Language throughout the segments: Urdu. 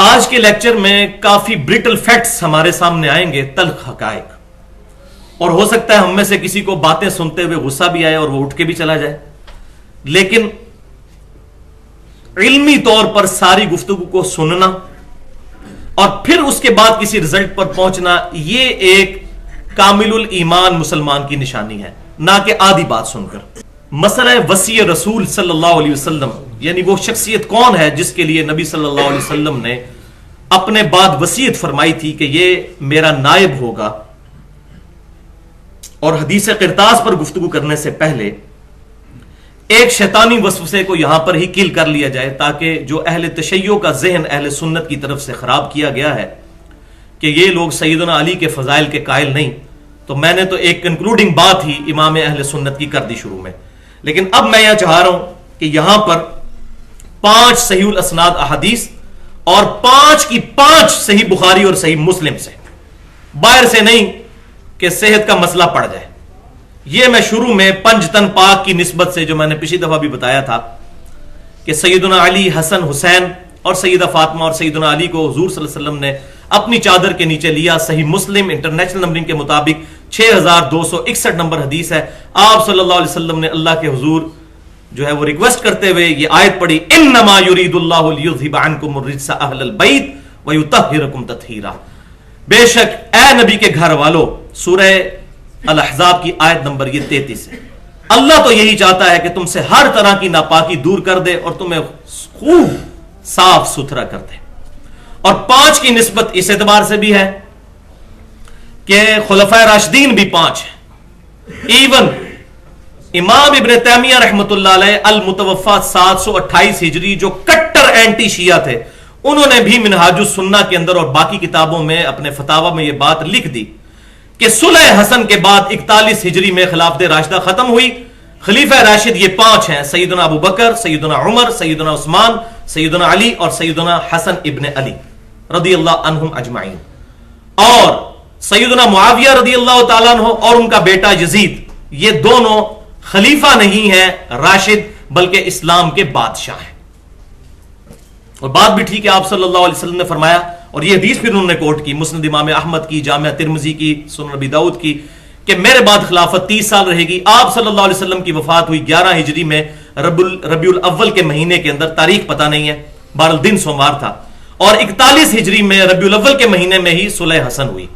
آج کے لیکچر میں کافی برٹل فیکٹس ہمارے سامنے آئیں گے، تلخ حقائق، اور ہو سکتا ہے ہم میں سے کسی کو باتیں سنتے ہوئے غصہ بھی آئے اور وہ اٹھ کے بھی چلا جائے، لیکن علمی طور پر ساری گفتگو کو سننا اور پھر اس کے بعد کسی رزلٹ پر پہنچنا، یہ ایک کامل الایمان مسلمان کی نشانی ہے، نہ کہ آدھی بات سن کر۔ مسئلہ وصی رسول صلی اللہ علیہ وسلم، یعنی وہ شخصیت کون ہے جس کے لیے نبی صلی اللہ علیہ وسلم نے اپنے بعد وصیت فرمائی تھی کہ یہ میرا نائب ہوگا، اور حدیث قرطاس پر گفتگو کرنے سے پہلے ایک شیطانی وسوسے کو یہاں پر ہی کل کر لیا جائے، تاکہ جو اہل تشیع کا ذہن اہل سنت کی طرف سے خراب کیا گیا ہے کہ یہ لوگ سیدنا علی کے فضائل کے قائل نہیں، تو میں نے تو ایک کنکلوڈنگ بات ہی امام اہل سنت کی کر دی شروع میں، لیکن اب میں یہ چاہ رہا ہوں کہ یہاں پر 5 صحیح الاسناد احادیث اور 5 کی 5 صحیح بخاری اور صحیح مسلم سے، باہر سے نہیں کہ صحت کا مسئلہ پڑ جائے۔ یہ میں شروع میں پنجتن پاک کی نسبت سے، جو میں نے پچھلی دفعہ بھی بتایا تھا کہ سیدنا علی، حسن، حسین اور سیدہ فاطمہ اور سیدنا علی کو حضور صلی اللہ علیہ وسلم نے اپنی چادر کے نیچے لیا، صحیح مسلم انٹرنیشنل نمبرنگ کے مطابق 6261 نمبر حدیث ہے۔ آپ صلی اللہ علیہ وسلم نے اللہ کے حضور جو ہے وہ ریکویسٹ کرتے ہوئے یہ آیت پڑھی، انما یرید اللہ لیذھب عنکم الرجس اہل البیت ویطہرکم تطہیرا، بے شک اے نبی کے گھر والو، سورہ الاحزاب کی آیت نمبر یہ 33 ہے، اللہ تو یہی چاہتا ہے کہ تم سے ہر طرح کی ناپاکی دور کر دے اور تمہیں خوب صاف ستھرا کر دے۔ اور 5 کی نسبت اس اعتبار سے بھی ہے کہ خلفائے راشدین بھی 5 ہیں، ایون امام ابن تیمیہ رحمۃ اللہ علیہ المتوفا 728 ہجری، جو کٹر اینٹی شیعہ تھے، انہوں نے بھی منہاج السنہ کے اندر اور باقی کتابوں میں اپنے فتاوی میں یہ بات لکھ دی کہ صلح حسن کے بعد 41 ہجری میں خلافت راشدہ ختم ہوئی، خلیفہ راشد یہ 5 ہیں، سیدنا ابو بکر، سیدنا عمر، سیدنا عثمان، سیدنا علی اور سیدنا حسن ابن علی رضی اللہ عنہم اجمعین، اور سیدنا معاویہ رضی اللہ تعالیٰ عنہ اور ان کا بیٹا یزید، یہ دونوں خلیفہ نہیں ہیں راشد بلکہ اسلام کے بادشاہ ہیں۔ اور بات بھی ٹھیک ہے، آپ صلی اللہ علیہ وسلم نے فرمایا، اور یہ حدیث بھی انہوں نے کوٹ کی، مسند امام احمد کی، جامعہ ترمذی کی، سنن ابی داؤد کی، کہ میرے بعد خلافت 30 سال رہے گی۔ آپ صلی اللہ علیہ وسلم کی وفات ہوئی 11 ہجری میں ربیع الاول کے مہینے کے اندر، تاریخ پتہ نہیں ہے، بہرحال دن سوموار تھا، اور 41 ہجری میں ربیع الاول کے مہینے میں ہی صلح حسن ہوئی،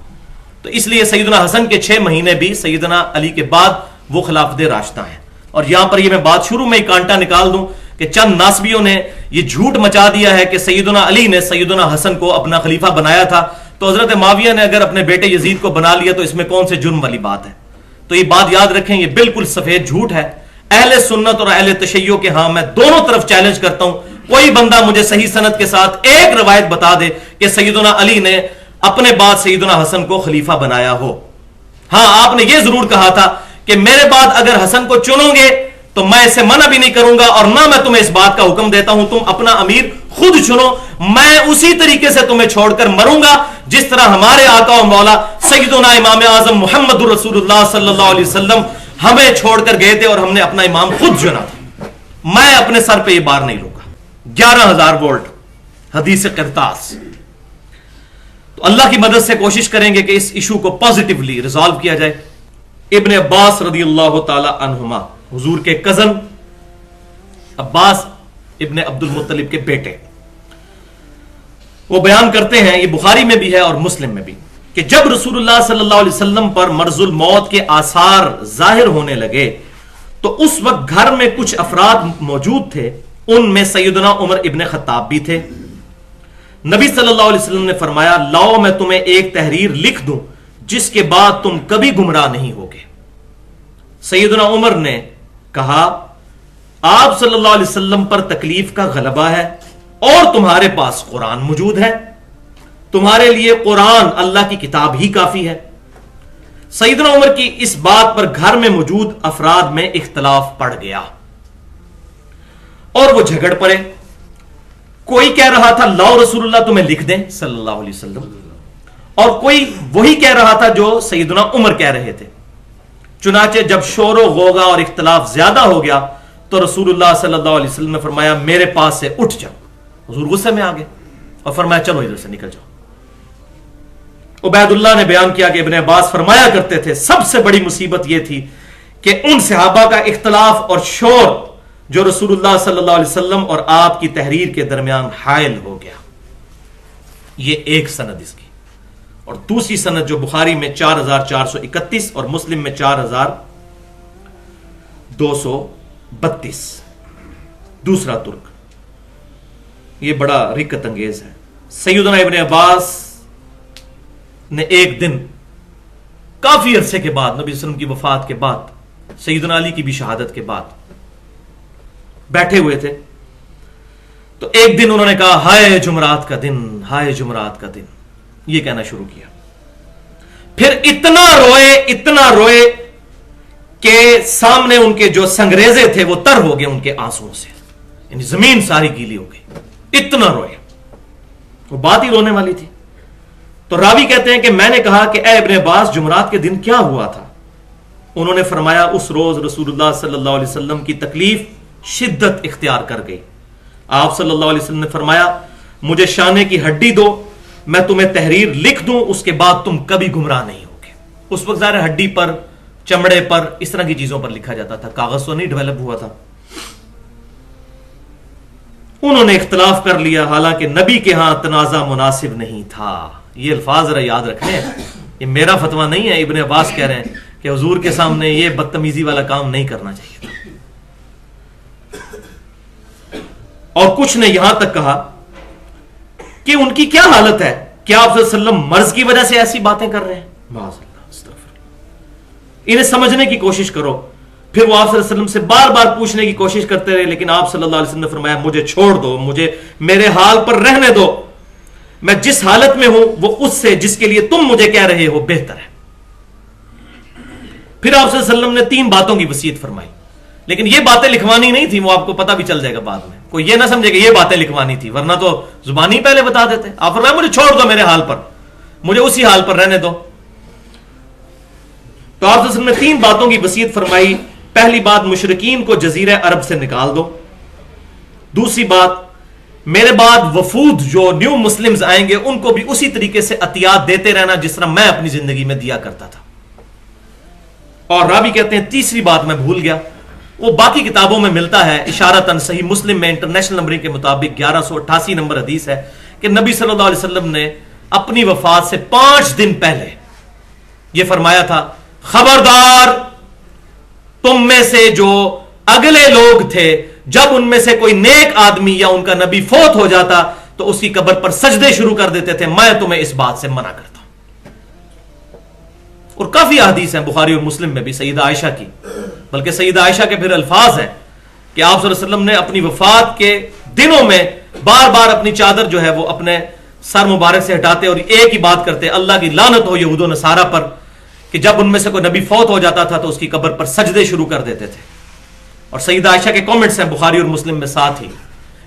تو اس لیے سیدنا حسن کے 6 مہینے بھی سیدنا علی کے بعد وہ خلافت راشدہ ہیں۔ اور یہاں پر یہ میں بات شروع میں ہی کانٹا نکال دوں کہ چند ناسبیوں نے یہ جھوٹ مچا دیا ہے کہ سیدنا علی نے سیدنا حسن کو اپنا خلیفہ بنایا تھا، تو حضرت معاویہ نے اگر اپنے بیٹے یزید کو بنا لیا تو اس میں کون سے جرم والی بات ہے؟ تو یہ بات یاد رکھیں، یہ بالکل سفید جھوٹ ہے۔ اہل سنت اور اہل تشیع کے ہاں میں دونوں طرف چیلنج کرتا ہوں، کوئی بندہ مجھے صحیح سند کے ساتھ ایک روایت بتا دے کہ سیدنا علی نے اپنے بعد سیدنا حسن کو خلیفہ بنایا ہو۔ ہاں، آپ نے یہ ضرور کہا تھا کہ میرے بعد اگر حسن کو چنو گے تو میں اسے منع بھی نہیں کروں گا، اور نہ میں تمہیں اس بات کا حکم دیتا ہوں تم اپنا امیر خود چنو، میں اسی طریقے سے تمہیں چھوڑ کر مروں گا جس طرح ہمارے آقا و مولا سیدنا امام اعظم محمد رسول اللہ صلی اللہ علیہ وسلم ہمیں چھوڑ کر گئے تھے اور ہم نے اپنا امام خود چنا تھا۔ میں اپنے سر پہ یہ بار نہیں لوں گا۔ 11,000 وولٹ حدیث قرطاس۔ تو اللہ کی مدد سے کوشش کریں گے کہ اس ایشو کو پازیٹیولی ریزالو کیا جائے۔ ابن عباس رضی اللہ تعالی عنہما، حضور کے کزن عباس ابن عبد المطلب کے بیٹے، وہ بیان کرتے ہیں، یہ بخاری میں بھی ہے اور مسلم میں بھی، کہ جب رسول اللہ صلی اللہ علیہ وسلم پر مرض الموت کے آثار ظاہر ہونے لگے تو اس وقت گھر میں کچھ افراد موجود تھے، ان میں سیدنا عمر ابن خطاب بھی تھے۔ نبی صلی اللہ علیہ وسلم نے فرمایا، لاؤ میں تمہیں ایک تحریر لکھ دوں جس کے بعد تم کبھی گمراہ نہیں ہوگے۔ سیدنا عمر نے کہا، آپ صلی اللہ علیہ وسلم پر تکلیف کا غلبہ ہے اور تمہارے پاس قرآن موجود ہے، تمہارے لیے قرآن اللہ کی کتاب ہی کافی ہے۔ سیدنا عمر کی اس بات پر گھر میں موجود افراد میں اختلاف پڑ گیا اور وہ جھگڑ پڑے۔ کوئی کہہ رہا تھا لاؤ رسول اللہ تمہیں لکھ دیں صلی اللہ علیہ وسلم، اور کوئی وہی کہہ رہا تھا جو سیدنا عمر کہہ رہے تھے۔ چنانچہ جب شور و غوغا اور اختلاف زیادہ ہو گیا تو رسول اللہ صلی اللہ علیہ وسلم نے فرمایا، میرے پاس سے اٹھ جاؤ۔ حضور غصے میں آ گئے اور فرمایا چلو ادھر سے نکل جاؤ. عبید اللہ نے بیان کیا کہ ابن عباس فرمایا کرتے تھے سب سے بڑی مصیبت یہ تھی کہ ان صحابہ کا اختلاف اور شور جو رسول اللہ صلی اللہ علیہ وسلم اور آپ کی تحریر کے درمیان حائل ہو گیا. یہ ایک سند اس کی. اور دوسری سند جو بخاری میں 4431 اور مسلم میں 4232 دوسرا ترک. یہ بڑا رکت انگیز ہے. سیدنا ابن عباس نے ایک دن کافی عرصے کے بعد، نبی صلی اللہ علیہ وسلم کی وفات کے بعد، سیدنا علی کی بھی شہادت کے بعد بیٹھے ہوئے تھے، تو ایک دن انہوں نے کہا ہائے جمعرات کا دن، ہائے جمعرات کا دن، یہ کہنا شروع کیا. پھر اتنا روئے کہ سامنے ان کے جو سنگریزے تھے وہ تر ہو گئے ان کے آنسوؤں سے، یعنی زمین ساری گیلی ہو گئی، اتنا روئے. وہ بات ہی رونے والی تھی. تو راوی کہتے ہیں کہ میں نے کہا کہ اے ابن عباس جمعرات کے دن کیا ہوا تھا؟ انہوں نے فرمایا اس روز رسول اللہ صلی اللہ علیہ وسلم کی تکلیف شدت اختیار کر گئی. آپ صلی اللہ علیہ وسلم نے فرمایا مجھے شانے کی ہڈی دو، میں تمہیں تحریر لکھ دوں، اس کے بعد تم کبھی گمراہ نہیں ہوگے. اس وقت ظاہر ہڈی پر، چمڑے پر، اس طرح کی چیزوں پر لکھا جاتا تھا، کاغذ تو نہیں ڈیولپ ہوا تھا. انہوں نے اختلاف کر لیا، حالانکہ نبی کے ہاں تنازع مناسب نہیں تھا. یہ الفاظ ذرا یاد رکھیں، یہ میرا فتویٰ نہیں ہے. ابن عباس کہہ رہے ہیں کہ حضور کے سامنے یہ بدتمیزی والا کام نہیں کرنا چاہیے تھا. اور کچھ نے یہاں تک کہا کہ ان کی کیا حالت ہے، کیا آپ صلی اللہ علیہ وسلم مرض کی وجہ سے ایسی باتیں کر رہے ہیں؟ انہیں سمجھنے کی کوشش کرو. پھر وہ آپ صلی اللہ علیہ وسلم سے بار بار پوچھنے کی کوشش کرتے رہے، لیکن آپ صلی اللہ علیہ وسلم نے فرمایا مجھے چھوڑ دو، مجھے میرے حال پر رہنے دو. میں جس حالت میں ہوں وہ اس سے جس کے لیے تم مجھے کہہ رہے ہو بہتر ہے. پھر آپ صلی اللہ علیہ وسلم نے 3 باتوں کی وصیت فرمائی، لیکن یہ باتیں لکھوانی نہیں تھی، وہ آپ کو پتہ بھی چل جائے گا بعد میں. کوئی یہ نہ سمجھے کہ یہ باتیں لکھوانی تھی، ورنہ تو زبانی پہلے بتا دیتے. آپ فرمایا مجھے چھوڑ دو میرے حال پر، مجھے اسی حال پر رہنے دو. تو آپ صلی اللہ علیہ وسلم نے 3 باتوں کی وصیت فرمائی. پہلی بات مشرکین کو جزیرہ عرب سے نکال دو. دوسری بات میرے بعد وفود جو نیو مسلمز آئیں گے ان کو بھی اسی طریقے سے عطیات دیتے رہنا جس طرح میں اپنی زندگی میں دیا کرتا تھا. اور راوی کہتے ہیں تیسری بات میں بھول گیا، وہ باقی کتابوں میں ملتا ہے اشارتاً، صحیح مسلم میں انٹرنیشنل نمبرنگ کے مطابق 1188 نمبر حدیث ہے کہ نبی صلی اللہ علیہ وسلم نے اپنی وفات سے 5 دن پہلے یہ فرمایا تھا خبردار تم میں سے جو اگلے لوگ تھے جب ان میں سے کوئی نیک آدمی یا ان کا نبی فوت ہو جاتا تو اس کی قبر پر سجدے شروع کر دیتے تھے، میں تمہیں اس بات سے منع کرتا ہوں. اور کافی احادیث ہیں بخاری اور مسلم میں بھی سیدہ عائشہ کی، بلکہ سیدہ عائشہ کے پھر الفاظ ہیں کہ آپ صلی اللہ علیہ وسلم نے اپنی وفات کے دنوں میں بار بار اپنی چادر جو ہے وہ اپنے سر مبارک سے ہٹاتے اور ایک ہی بات کرتے، اللہ کی لعنت ہو یہود و نصارہ پر، کہ جب ان میں سے کوئی نبی فوت ہو جاتا تھا تو اس کی قبر پر سجدے شروع کر دیتے تھے. اور سیدہ عائشہ کے کامنٹس ہیں بخاری اور مسلم میں ساتھ ہی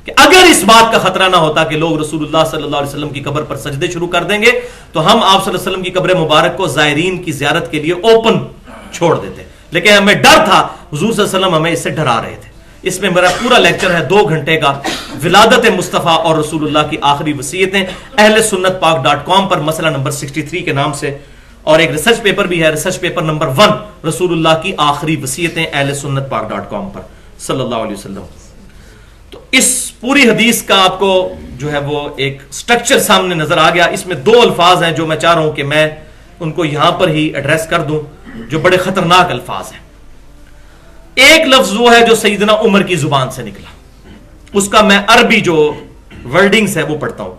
کہ اگر اس بات کا خطرہ نہ ہوتا کہ لوگ رسول اللہ صلی اللہ علیہ وسلم کی قبر پر سجدے شروع کر دیں گے تو ہم آپ صلی اللہ علیہ وسلم کی قبر مبارک کو زائرین کی زیارت کے لیے اوپن چھوڑ دیتے، لیکن ہمیں ڈر تھا، حضور صلی اللہ علیہ وسلم ہمیں اس سے ڈرا رہے تھے. اس میں میرا پورا لیکچر ہے 2 گھنٹے کا، ولادت مصطفیٰ اور رسول اللہ کی آخری وصیتیں، اہل سنت پاک.com پر مسئلہ نمبر 63 کے نام سے. اور ایک ریسرچ پیپر بھی ہے، ریسرچ پیپر نمبر 1 رسول اللہ کی آخری وصیتیں، اہل سنت پاک.com پر صلی اللہ علیہ وسلم. تو اس پوری حدیث کا آپ کو جو ہے وہ ایک سٹرکچر سامنے نظر آ گیا. اس میں 2 الفاظ ہیں جو میں چاہ رہا ہوں کہ میں ان کو یہاں پر ہی ایڈریس کر دوں، جو بڑے خطرناک الفاظ ہیں. ایک لفظ وہ ہے جو سیدنا عمر کی زبان سے نکلا، اس کا میں عربی جو ورڈنگز ہے وہ پڑھتا ہوں،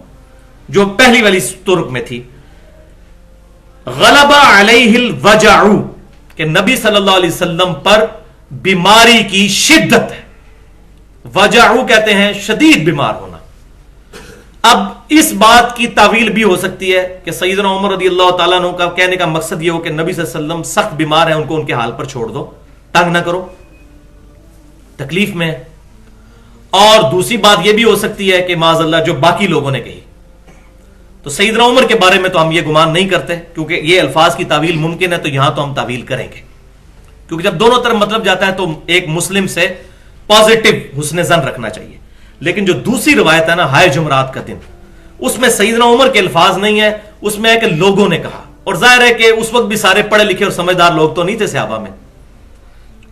جو پہلی والی ترک میں تھی. غلبہ علیہ الوجع، کہ نبی صلی اللہ علیہ وسلم پر بیماری کی شدت ہے. وجع کہتے ہیں شدید بیمار ہونا. اب اس بات کی تعویل بھی ہو سکتی ہے کہ سیدنا عمر رضی اللہ تعالیٰ عنہ کا کہنے کا مقصد یہ ہو کہ نبی صلی اللہ علیہ وسلم سخت بیمار ہیں، ان کو ان کے حال پر چھوڑ دو، تنگ نہ کرو، تکلیف میں. اور دوسری بات یہ بھی ہو سکتی ہے کہ معاذ اللہ جو باقی لوگوں نے کہی. تو سیدنا عمر کے بارے میں تو ہم یہ گمان نہیں کرتے کیونکہ یہ الفاظ کی تعویل ممکن ہے، تو یہاں تو ہم تعویل کریں گے کیونکہ جب دونوں طرف مطلب جاتا ہے تو ایک مسلم سے پازیٹو حسن ظن رکھنا چاہیے. لیکن جو دوسری روایت ہے نا ہائے جمعرات کا دن، اس میں سیدنا عمر کے الفاظ نہیں ہے، اس میں ہے کہ لوگوں نے کہا. اور ظاہر ہے کہ اس وقت بھی سارے پڑھے لکھے اور سمجھدار لوگ تو نہیں تھے صحابہ میں.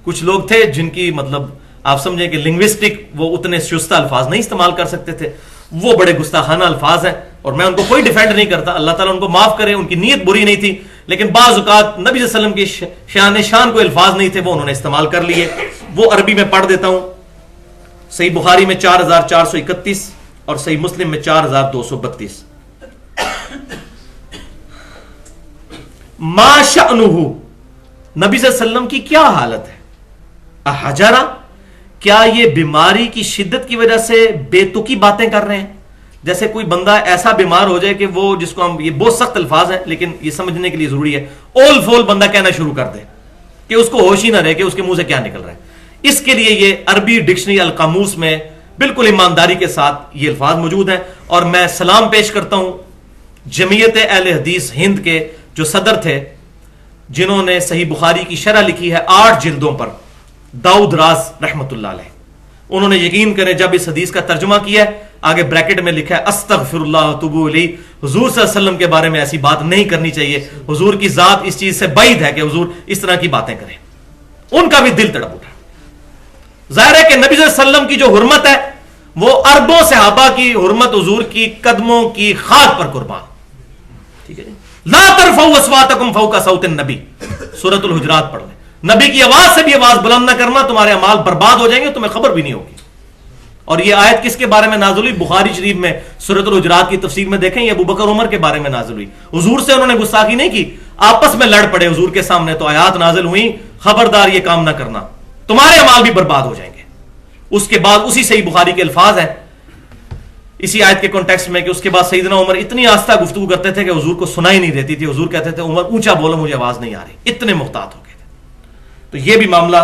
کچھ لوگ تھے جن کی مطلب آپ سمجھیں کہ لنگوسٹک وہ اتنے شستہ الفاظ نہیں استعمال کر سکتے تھے، وہ بڑے گستاخانہ الفاظ ہیں، اور میں ان کو کوئی ڈیفینڈ نہیں کرتا، اللہ تعالیٰ ان کو معاف کرے، ان کی نیت بری نہیں تھی، لیکن بعض اوقات نبی صلی اللہ علیہ وسلم کی شان کوئی الفاظ نہیں تھے، وہ انہوں نے استعمال کر لیے. وہ عربی میں پڑھ دیتا ہوں. صحیح بخاری میں 4431 اور صحیح مسلم میں 4232. ما شأنہ، نبی صلی اللہ علیہ وسلم کی کیا حالت ہے؟ احجرا، کیا یہ بیماری کی شدت کی وجہ سے بے تکی باتیں کر رہے ہیں؟ جیسے کوئی بندہ ایسا بیمار ہو جائے کہ وہ، جس کو ہم، یہ بہت سخت الفاظ ہیں لیکن یہ سمجھنے کے لیے ضروری ہے، اول فول بندہ کہنا شروع کر دے کہ اس کو ہوش ہی نہ رہے کہ اس کے منہ سے کیا نکل رہا ہے. اس کے لیے یہ عربی ڈکشنری القاموس میں بالکل ایمانداری کے ساتھ یہ الفاظ موجود ہیں. اور میں سلام پیش کرتا ہوں جمعیت اہل حدیث ہند کے جو صدر تھے، جنہوں نے صحیح بخاری کی شرح لکھی ہے 8 جلدوں پر، داؤد راز رحمت اللہ علیہ. انہوں نے یقین کریں جب اس حدیث کا ترجمہ کیا ہے، آگے بریکٹ میں لکھا ہے استغفر اللہ واتوب الیہ، حضور صلی اللہ علیہ وسلم کے بارے میں ایسی بات نہیں کرنی چاہیے، حضور کی ذات اس چیز سے بعید ہے کہ حضور اس طرح کی باتیں کریں. ان کا بھی دل تڑپ اٹھا. ظاہر ہے کہ نبی صلی اللہ علیہ وسلم کی جو حرمت ہے وہ اربوں صحابہ کی حرمت حضور کی قدموں کی خاک پر قربان. ٹھیک ہے جی. لا ترفعوا اصواتکم فوق صوت النبی، سورۃ الحجرات پڑھ لیں. نبی کی آواز سے بھی آواز بلند نہ کرنا، تمہارے اعمال برباد ہو جائیں گے، تمہیں خبر بھی نہیں ہوگی. اور یہ آیت کس کے بارے میں نازل ہوئی؟ بخاری شریف میں سورۃ الحجرات کی تفسیر میں دیکھیں، یہ ابو بکر عمر کے بارے میں نازل ہوئی. حضور سے انہوں نے گستاخی نہیں کی، آپس میں لڑ پڑے حضور کے سامنے، تو آیات نازل ہوئی خبردار یہ کام نہ کرنا، تمہارے اعمال بھی برباد ہو جائیں گے. اس کے بعد اسی صحیح بخاری کے الفاظ ہیں اسی آیت کے کانٹیکسٹ میں کہ اس کے بعد سیدنا عمر اتنی آہستہ گفتگو کرتے تھے کہ حضور کو سنائی نہیں دیتی تھی. حضور کہتے تھے عمر اونچا بولو مجھے آواز نہیں آ رہی، اتنے محتاط ہو گئے تھے. تو یہ بھی معاملہ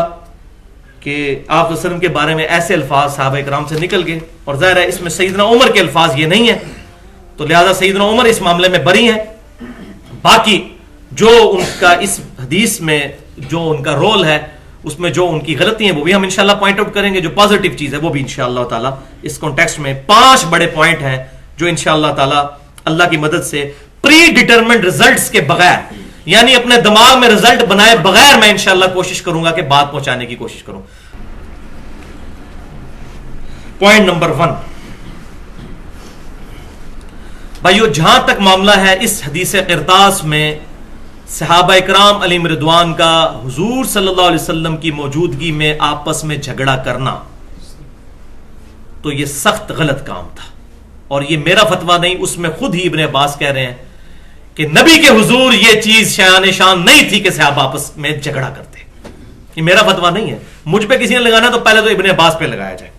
کہ آپ صلی اللہ علیہ وسلم کے بارے میں ایسے الفاظ صحابہ کرام سے نکل گئے، اور ظاہر ہے اس میں سیدنا عمر کے الفاظ یہ نہیں ہیں، تو لہذا سیدنا عمر اس معاملے میں بری ہیں. باقی جو ان کا اس حدیث میں جو ان کا رول ہے، اس میں جو ان کی غلطی ہیں وہ بھی ہم انشاءاللہ پوائنٹ آؤٹ کریں گے. جو پازیٹیو چیز ہے وہ بھی انشاءاللہ تعالی اس کانٹیکسٹ میں 5 بڑے پوائنٹ ہیں جو انشاءاللہ تعالی اللہ کی مدد سے پری ڈیٹرمنٹ ریزلٹس کے بغیر، یعنی اپنے دماغ میں رزلٹ بنائے بغیر، میں انشاءاللہ کوشش کروں گا کہ بات پہنچانے کی کوشش کروں. پوائنٹ نمبر 1 بھائیو، جہاں تک معاملہ ہے اس حدیث قرطاس میں صحابہ اکرام علیہم رضوان کا حضور صلی اللہ علیہ وسلم کی موجودگی میں آپس میں جھگڑا کرنا، تو یہ سخت غلط کام تھا. اور یہ میرا فتویٰ نہیں، اس میں خود ہی ابن عباس کہہ رہے ہیں کہ نبی کے حضور یہ چیز شان نہیں تھی کہ صحابہ آپس میں جھگڑا کرتے. یہ میرا فتویٰ نہیں ہے، مجھ پہ کسی نے لگانا تو پہلے تو ابن عباس پہ لگایا جائے.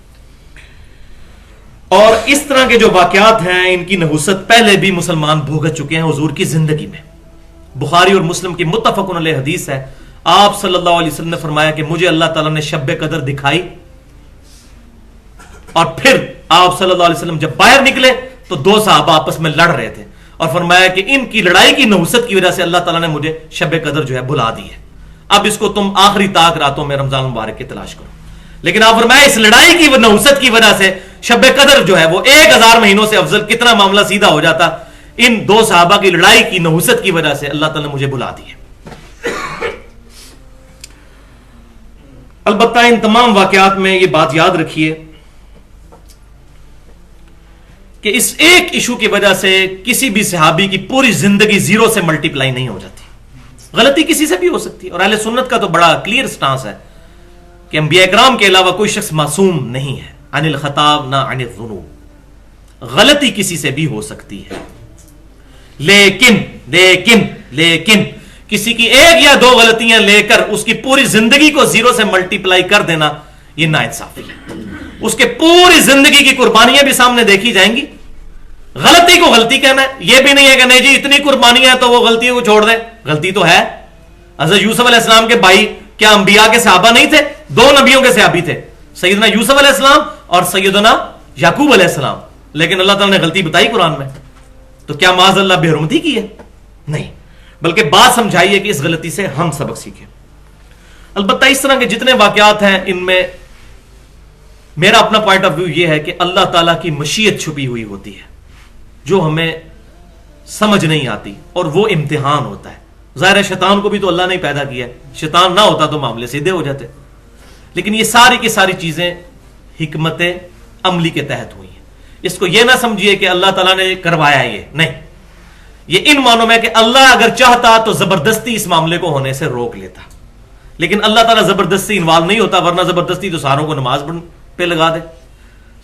اور اس طرح کے جو واقعات ہیں ان کی نحوست پہلے بھی مسلمان بھوگت چکے ہیں حضور کی زندگی میں. بخاری اور مسلم کی متفق علیہ حدیث ہے، آپ صلی اللہ علیہ وسلم نے فرمایا کہ مجھے اللہ تعالیٰ نے شب قدر دکھائی، اور پھر آپ صلی اللہ علیہ وسلم جب باہر نکلے تو 2 صحابہ آپس میں لڑ رہے تھے، اور فرمایا کہ ان کی لڑائی کی نحوست کی وجہ سے اللہ تعالیٰ نے مجھے شب قدر جو ہے بلا دی ہے. اب اس کو تم آخری طاق راتوں میں رمضان مبارک کی تلاش کرو. لیکن آپ فرمایا اس لڑائی کی نحوست کی وجہ سے شب قدر جو ہے وہ 1000 مہینوں سے افضل، کتنا معاملہ سیدھا ہو جاتا. ان 2 صحابہ کی لڑائی کی نحوست کی وجہ سے اللہ تعالیٰ نے مجھے بلا دی ہے. البتہ ان تمام واقعات میں یہ بات یاد رکھیے کہ اس ایک ایشو کی وجہ سے کسی بھی صحابی کی پوری زندگی 0 سے ملٹی پلائی نہیں ہو جاتی. غلطی کسی سے بھی ہو سکتی ہے، اور اہل سنت کا تو بڑا کلیئر سٹانس ہے کہ انبیاء کرام کے علاوہ کوئی شخص معصوم نہیں ہے. عن الخطا نہ عن الذنوب، غلطی کسی سے بھی ہو سکتی ہے، لیکن لیکن لیکن کسی کی 1 یا 2 غلطیاں لے کر اس کی پوری زندگی کو 0 سے ملٹی پلائی کر دینا، یہ ناانصافی ہے. اس کے پوری زندگی کی قربانیاں بھی سامنے دیکھی جائیں گی. غلطی کو غلطی کہنا ہے، یہ بھی نہیں ہے کہ نہیں جی اتنی قربانیاں ہیں تو وہ غلطیوں کو چھوڑ دیں. غلطی تو ہے. حضرت یوسف علیہ السلام کے بھائی کیا انبیاء کے صحابہ نہیں تھے؟ 2 نبیوں کے صحابی تھے، سیدنا یوسف علیہ السلام اور سیدنا یعقوب علیہ السلام. لیکن اللہ تعالیٰ نے غلطی بتائی قرآن میں، تو کیا معاذ اللہ بے حرمتی کی ہے؟ نہیں، بلکہ بات سمجھائیے کہ اس غلطی سے ہم سبق سیکھیں. البتہ اس طرح کے جتنے واقعات ہیں ان میں میرا اپنا پوائنٹ آف ویو یہ ہے کہ اللہ تعالیٰ کی مشیت چھپی ہوئی ہوتی ہے. جو ہمیں سمجھ نہیں آتی، اور وہ امتحان ہوتا ہے. ظاہر ہے شیطان کو بھی تو اللہ نے پیدا کیا ہے، شیطان نہ ہوتا تو معاملے سیدھے ہو جاتے. لیکن یہ ساری کی ساری چیزیں حکمت عملی کے تحت ہوئی ہیں. اس کو یہ نہ سمجھیے کہ اللہ تعالیٰ نے کروایا یہ نہیں، یہ ان معنوں میں کہ اللہ اگر چاہتا تو زبردستی اس معاملے کو ہونے سے روک لیتا، لیکن اللہ تعالیٰ زبردستی انوالو نہیں ہوتا، ورنہ زبردستی تو ساروں کو نماز پہ لگا دے،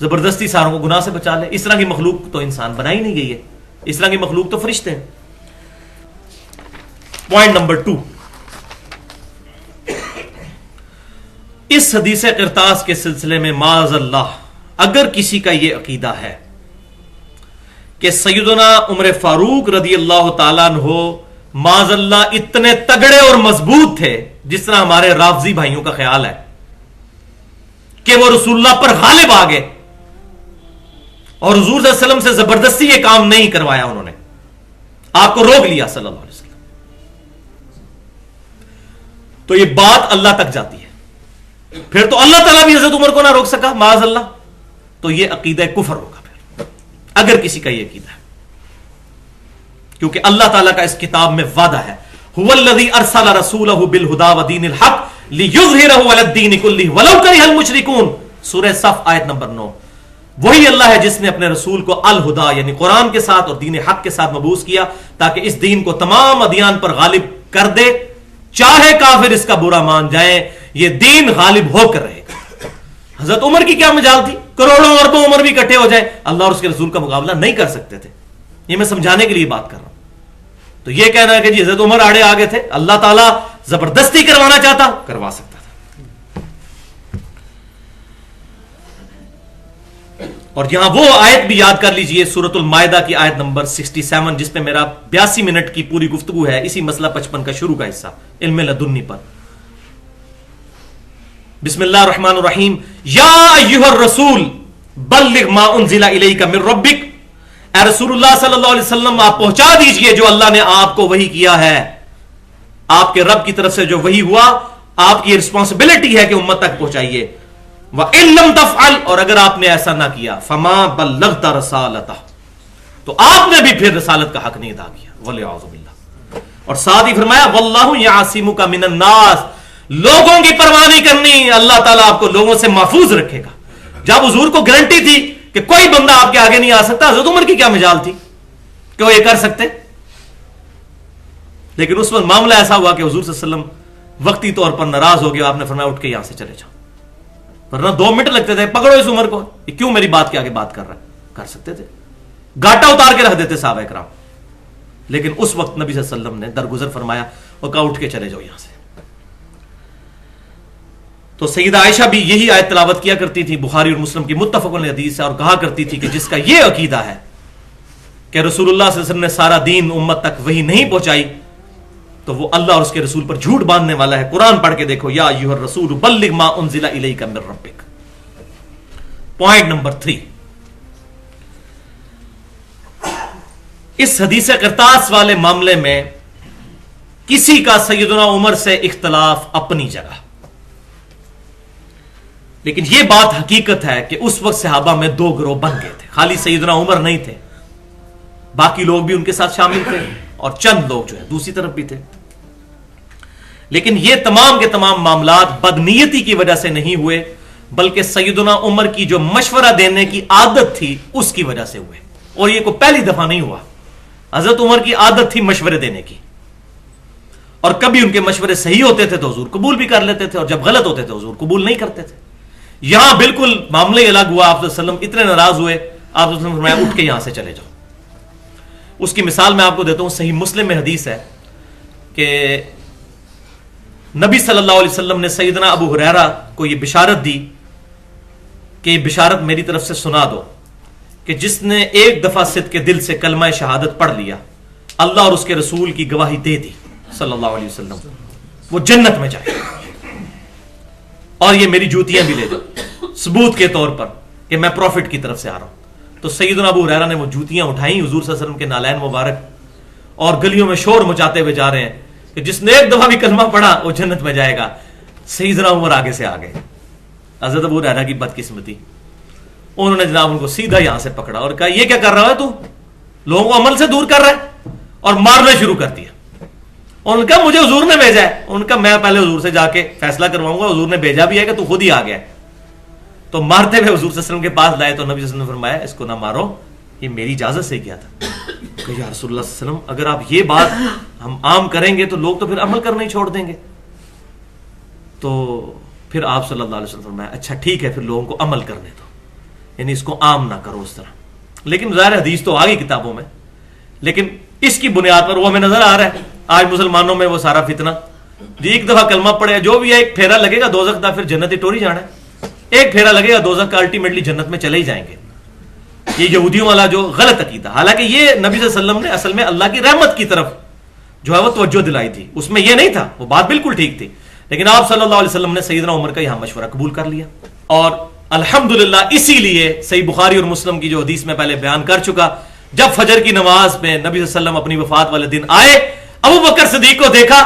زبردستی ساروں کو گناہ سے بچا لے. اس طرح کی مخلوق تو انسان بنائی نہیں گئی ہے، اس طرح کی مخلوق تو فرشتے ہیں. پوائنٹ نمبر 2، اس حدیث قرطاس کے سلسلے میں معاذ اللہ اگر کسی کا یہ عقیدہ ہے کہ سیدنا عمر فاروق رضی اللہ تعالیٰ عنہ معاذ اللہ اتنے تگڑے اور مضبوط تھے جس طرح ہمارے رافضی بھائیوں کا خیال ہے کہ وہ رسول اللہ پر غالب آ گئے اور حضور صلی اللہ علیہ وسلم سے زبردستی یہ کام نہیں کروایا، انہوں نے آپ کو روک لیا صلی اللہ علیہ وسلم، تو یہ بات اللہ تک جاتی ہے. پھر تو اللہ تعالیٰ بھی حضرت عمر کو نہ روک سکا معاذ اللہ، تو یہ عقیدہ کفر ہوگا پھر اگر کسی کا یہ عقیدہ ہے، کیونکہ اللہ تعالیٰ کا اس کتاب میں وعدہ ہے هو الذی ارسل رسولہ بالہدی ودین الحق لیظہرہ علی الدین کلہ ولو کرہ المشرکون. سورہ صف آیت نمبر 9. وہی اللہ ہے جس نے اپنے رسول کو الہدا یعنی قرآن کے ساتھ اور دین حق کے ساتھ مبعوث کیا تاکہ اس دین کو تمام ادیان پر غالب کر دے، چاہے کافر اس کا برا مان جائیں، یہ دین غالب ہو کر رہے گا. حضرت عمر کی کیا مجال تھی؟ کروڑوں اربوں عمر بھی اکٹھے ہو جائیں، اللہ اور اس کے رسول کا مقابلہ نہیں کر سکتے تھے. یہ میں سمجھانے کے لیے بات کر رہا ہوں. تو یہ کہنا ہے کہ جی حضرت عمر آڑے آگے تھے، اللہ تعالیٰ زبردستی کروانا چاہتا کروا سکتا تھا. اور یہاں وہ آیت بھی یاد کر لیجئے، سورۃ المائدہ کی آیت نمبر 67 جس پہ میرا 82 منٹ کی پوری گفتگو ہے، اسی مسئلہ 55 کا شروع کا حصہ علم لدنی پر. بسم اللہ الرحمن الرحیم. یا ایھا الرسول بلغ ما انزل الیک من ربک. اے رسول اللہ صلی اللہ علیہ وسلم آپ پہنچا دیجئے جو اللہ نے آپ کو وحی کیا ہے، آپ کے رب کی طرف سے جو وحی ہوا آپ کی رسپانسبلٹی ہے کہ امت تک پہنچائیے. وَإِن لَمْ تَفْعَلْ اور اگر آپ نے ایسا نہ کیا فَمَا بَلَّغْتَ رَسَالَتَهُ تو آپ نے بھی پھر رسالت کا حق نہیں ادا کیا. وَلِعَوْذُ بِاللَّهِ. اور ساتھ ہی فرمایا وَاللَّهُ يَعْصِمُكَ مِنَ النَّاسِ، لوگوں کی پرواہ نہیں کرنی، اللہ تعالیٰ آپ کو لوگوں سے محفوظ رکھے گا. جب حضور کو گارنٹی تھی کہ کوئی بندہ آپ کے آگے نہیں آ سکتا، حضرت عمر کی کیا مجال تھی کہ وہ یہ کر سکتے؟ لیکن اس وقت معاملہ ایسا ہوا کہ حضور صلی اللہ علیہ وسلم وقتی طور پر ناراض ہو گئے. آپ نے فرمایا اٹھ کے یہاں سے چلے جاؤ، ورنہ 2 منٹ لگتے تھے، پکڑو اس عمر کو، یہ کیوں میری بات کے آگے بات کر رہا ہے؟ کر سکتے تھے، گاٹا اتار کے رکھ دیتے صحابہ کرام. لیکن اس وقت نبی صلی اللہ علیہ وسلم نے درگزر فرمایا اور کہا اٹھ کے چلے جاؤ یہاں سے. تو سیدہ عائشہ بھی یہی آیت تلاوت کیا کرتی تھی، بخاری اور مسلم کی متفق علیہ حدیث ہے، اور کہا کرتی تھی کہ جس کا یہ عقیدہ ہے کہ رسول اللہ صلی اللہ علیہ وسلم نے سارا دین امت تک وہی نہیں پہنچائی تو وہ اللہ اور اس کے رسول پر جھوٹ باندھنے والا ہے. قرآن پڑھ کے دیکھو، یا ایھا الرسول بلغ ما انزل الیک من ربک. پوائنٹ نمبر 3، اس حدیث قرطاس والے معاملے میں کسی کا سیدنا عمر سے اختلاف اپنی جگہ، لیکن یہ بات حقیقت ہے کہ اس وقت صحابہ میں 2 گروہ بن گئے تھے. خالی سیدنا عمر نہیں تھے، باقی لوگ بھی ان کے ساتھ شامل تھے اور چند لوگ جو ہے دوسری طرف بھی تھے. لیکن یہ تمام کے تمام معاملات بدنیتی کی وجہ سے نہیں ہوئے، بلکہ سیدنا عمر کی جو مشورہ دینے کی عادت تھی اس کی وجہ سے ہوئے. اور یہ کوئی پہلی دفعہ نہیں ہوا. حضرت عمر کی عادت تھی مشورے دینے کی، اور کبھی ان کے مشورے صحیح ہوتے تھے تو حضور قبول بھی کر لیتے تھے، اور جب غلط ہوتے تھے حضور قبول نہیں کرتے تھے. یہاں بالکل معاملے الگ ہوا. آپ صلی اللہ علیہ وسلم اتنے ناراض ہوئے، آپ صلی اللہ علیہ وسلم فرمایا اٹھ کے یہاں سے چلے جاؤ. اس کی مثال میں آپ کو دیتا ہوں. صحیح مسلم میں حدیث ہے کہ نبی صلی اللہ علیہ وسلم نے سیدنا ابو ہریرہ کو یہ بشارت دی کہ یہ بشارت میری طرف سے سنا دو کہ جس نے ایک دفعہ صدق کے دل سے کلمہ شہادت پڑھ لیا، اللہ اور اس کے رسول کی گواہی دے دی صلی اللہ علیہ وسلم، وہ جنت میں جائے. اور یہ میری جوتیاں بھی لے دو ثبوت کے طور پر کہ میں پروفٹ کی طرف سے آ رہا ہوں. تو سیدنا ابو ہریرہ نے وہ جوتیاں اٹھائیں حضور صلی اللہ علیہ وسلم کے نالین مبارک، اور گلیوں میں شور مچاتے ہوئے جا رہے ہیں کہ جس نے ایک دفعہ بھی کلمہ پڑھا وہ جنت میں جائے گا. سیدنا عمر آگے سے آگے. حضرت ابو ہریرہ کی بدقسمتی، انہوں نے جناب ان کو سیدھا یہاں سے پکڑا اور کہا یہ کیا کر رہا ہے تو؟ لوگوں کو عمل سے دور کر رہا ہے اور مارنا شروع کر دیا. ان کا مجھے حضور نے بھیجا ہے. ان کا میں پہلے حضور سے جا کے فیصلہ کرواؤں گا, حضور نے بھیجا بھی ہے کہ تو خود ہی آ گیا ہے. تو مارتے ہوئے حضور صلی اللہ علیہ وسلم کے پاس لائے تو نبی صلی اللہ علیہ وسلم نے فرمایا اس کو نہ مارو, یہ میری اجازت سے کیا تھا. کہ یا رسول اللہ صلی اللہ علیہ وسلم اگر آپ یہ بات ہم عام کریں گے تو لوگ تو پھر عمل کرنا ہی چھوڑ دیں گے. تو پھر آپ صلی اللہ علیہ وسلم فرمایا اچھا ٹھیک ہے, پھر لوگوں کو عمل کرنے دو, یعنی اس کو عام نہ کرو اس طرح. لیکن ظاہر حدیث تو آ گئی کتابوں میں, لیکن اس کی بنیاد پر وہ ہمیں نظر آ رہا ہے آج مسلمانوں میں وہ سارا فتنہ. جی ایک دفعہ کلمہ پڑے, جو بھی ہے ایک پھیرا لگے گا دوزخ کا, پھر جنت ہی ٹوری جانا ہے. ایک پھیرا لگے گا دوزخ کا, الٹیمیٹلی جنت میں چلے ہی جائیں گے. یہ یہودیوں والا جو غلط عقیدہ, حالانکہ یہ نبی صلی اللہ علیہ وسلم نے اصل میں اللہ کی رحمت کی طرف جو ہے وہ توجہ دلائی تھی, اس میں یہ نہیں تھا, وہ بات بالکل ٹھیک تھی. لیکن آپ صلی اللہ علیہ وسلم نے سیدنا عمر کا یہاں مشورہ قبول کر لیا. اور الحمدللہ اسی لیے صحیح بخاری اور مسلم کی جو حدیث میں پہلے بیان کر چکا, جب فجر کی نماز میں نبی صلی اللہ علیہ وسلم اپنی وفات والے دن آئے, ابو بکر صدیق کو دیکھا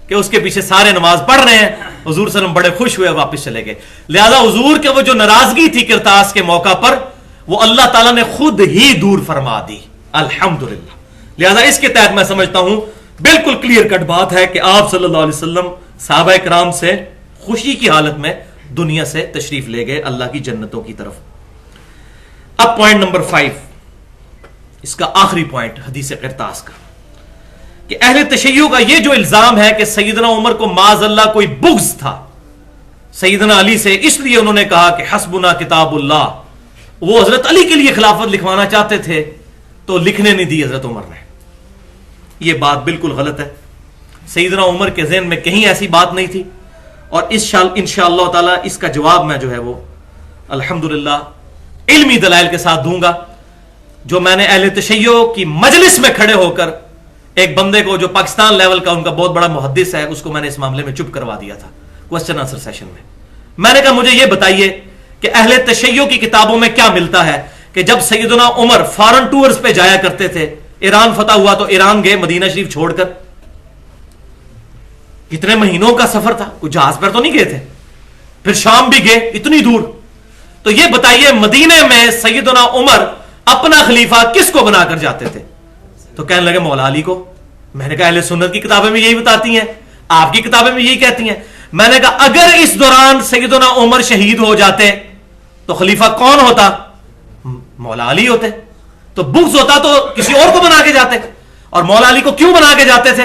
کہ اس کے پیچھے سارے نماز پڑھ رہے ہیں. حضور صلی اللہ علیہ وسلم بڑے خوش ہوئے, واپس چلے گئے. لہذا حضور کے وہ جو ناراضگی تھی کرتاس کے موقع پر, وہ اللہ تعالیٰ نے خود ہی دور فرما دی الحمدللہ. لہذا اس کے تحت میں سمجھتا ہوں بالکل کلیئر کٹ بات ہے کہ آپ صلی اللہ علیہ وسلم صحابہ کرام سے خوشی کی حالت میں دنیا سے تشریف لے گئے اللہ کی جنتوں کی طرف. اب پوائنٹ نمبر 5, اس کا آخری پوائنٹ حدیث قرطاس کا, کہ اہل تشیع کا یہ جو الزام ہے کہ سیدنا عمر کو معاذ اللہ کوئی بغض تھا سیدنا علی سے, اس لیے انہوں نے کہا کہ حسبنا کتاب اللہ, وہ حضرت علی کے لیے خلافت لکھوانا چاہتے تھے تو لکھنے نہیں دی حضرت عمر نے. یہ بات بالکل غلط ہے. سیدنا عمر کے ذہن میں کہیں ایسی بات نہیں تھی, اور انشاءاللہ تعالی اس کا جواب میں جو ہے وہ الحمدللہ علمی دلائل کے ساتھ دوں گا, جو میں نے اہل تشیع کی مجلس میں کھڑے ہو کر ایک بندے کو جو پاکستان لیول کا ان کا بہت بڑا محدث ہے, اس کو میں نے اس معاملے میں چپ کروا دیا تھا کوسچن آنسر سیشن میں. میں نے کہا مجھے یہ بتائیے کہ اہل تشیع کی کتابوں میں کیا ملتا ہے کہ جب سیدنا عمر فارن ٹورز پہ جایا کرتے تھے, ایران فتح ہوا تو ایران گئے مدینہ شریف چھوڑ کر, کتنے مہینوں کا سفر تھا, کوئی جہاز پر تو نہیں گئے تھے, پھر شام بھی گئے اتنی دور. تو یہ بتائیے مدینے میں سیدنا عمر اپنا خلیفہ کس کو بنا کر جاتے تھے؟ تو کہنے لگے مولا علی کو. میں نے کہا اہل سنت کی کتابیں میں یہی بتاتی ہیں, آپ کی کتابیں میں یہی کہتی ہیں. میں نے کہا اگر اس دوران سیدنا عمر شہید ہو جاتے تو خلیفہ کون ہوتا؟ مولا علی ہوتے. تو بغض ہوتا تو کسی اور کو بنا کے جاتے. اور مولا علی کو کیوں بنا کے جاتے تھے؟